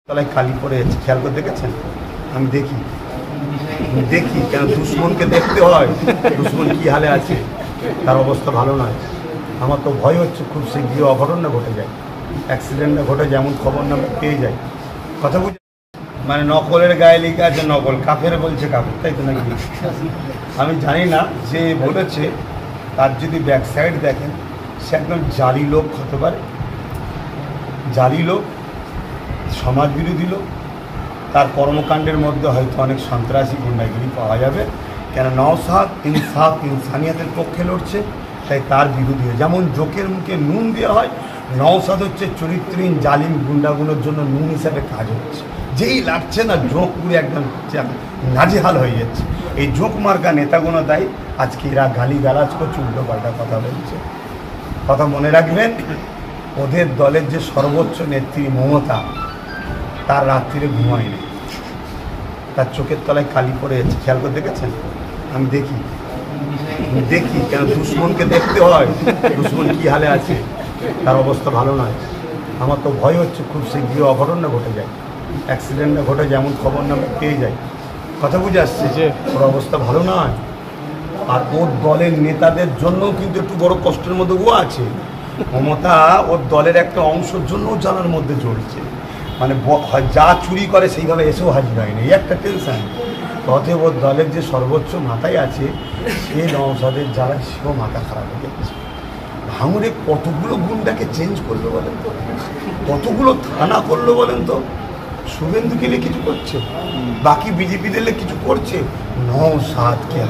তলায় খালি পড়ে যাচ্ছে, খেয়াল করে দেখেছেন? আমি দেখি কেন দুশ্মনকে দেখতে হয়, দুশ্মন কি হালে আছে, তার অবস্থা ভালো নয়। আমার তো ভয় হচ্ছে খুব শীঘ্রই অঘটন না ঘটে যায়, অ্যাক্সিডেন্ট না ঘটে, যেমন খবর না পেয়ে যায়। কথা বুঝে মানে নকলের গায়ে লিখে আছে নকল, কাফের বলছে কাফের, তাই তো নাকি? আমি জানি না যে বলেছে তার যদি ব্যাক সাইড দেখেন, সে একদম জালি লোক হতে পারে, জালি লোক, সমাজ বিরোধী লোক। তার কর্মকাণ্ডের মধ্যে হয়তো অনেক সন্ত্রাসী গুন্ডাগিরি পাওয়া যাবে, কেন নওশাদ ইনসাফ ইনসানিয়াতের পক্ষে লড়ছে, তাই তার বিরোধী। যেমন জোকের মুখে নুন দেওয়া হয়, নওশাদ হচ্ছে চরিত্রহীন জালিম গুন্ডাগুলোর জন্য নুন হিসাবে কাজ হচ্ছে। যেই লাগছে না জোঁক পুরে একদম নাজেহাল হয়ে যাচ্ছে। এই জোঁক মার্কা নেতাগুলো দায়ী, আজকে এরা গালিগালাজ করছে, উল্টো পাল্টা কথা বলছে। কথা মনে রাখবেন, ওদের দলের যে সর্বোচ্চ নেত্রী মমতা, তার রাত্রিরে ঘুমায়নি, তার চোখের তলায় কালি পড়ে যাচ্ছে, খেয়াল করে দেখেছেন? আমি দেখি কেন দুশ্মনকে দেখতে হয়, দুশ্মন কি হালে আছে, তার অবস্থা ভালো নয়। আমার তো ভয় হচ্ছে খুব শীঘ্রই অঘটন না ঘটে যায়, অ্যাক্সিডেন্ট না ঘটে, যেমন খবর না পেয়ে যায়। কথা বুঝে আসছে যে ওর অবস্থা ভালো নয়। আর ওর দলের নেতাদের জন্যও কিন্তু একটু বড় কষ্টের মধ্যে ও আছে। মমতা ওর দলের একটা অংশের জন্যও জানার মধ্যে চলছে, মানে যা চুরি করে সেইভাবে এসেও হাজির হয়নি, এই একটা টেনশন। অতএব ওর দলের যে সর্বোচ্চ মাথায় আছে, সে নওশাদের যারা, সেও মাথা খারাপ হয়ে যাচ্ছে। ভাঙড়ে কতগুলো গুন্ডাকে চেঞ্জ করলো বলেন তো, কতগুলো থানা করলো বলেন তো। শুভেন্দু গেলে কিছু করছে, বাকি বিজেপি দিলে কিছু করছে। নওশাদকে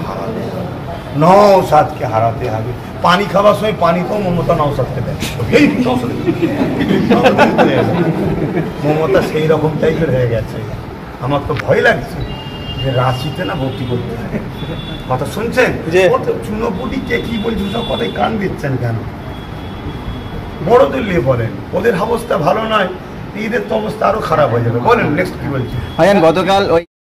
হারাতে হবে। পানি খাওয়ার সময় পানিতেও মমতা নওশাদকে দেয়, মমতা সেই রকম টাইপের হয়ে গেছে। আমার তো ভয় লাগছে যে রাঁচিতে না ভর্তি করতে হবে। কথা শুনছেন যে চুনোপুটি কে কি বলছে, সব কথাই কান দিচ্ছেন কেন? বড়দের নিয়ে বলেন, ওদের অবস্থা ভালো নয়, এদের তো অবস্থা আরো খারাপ হয়ে যাবে। বলেন নেক্সট কি বলছি। গতকাল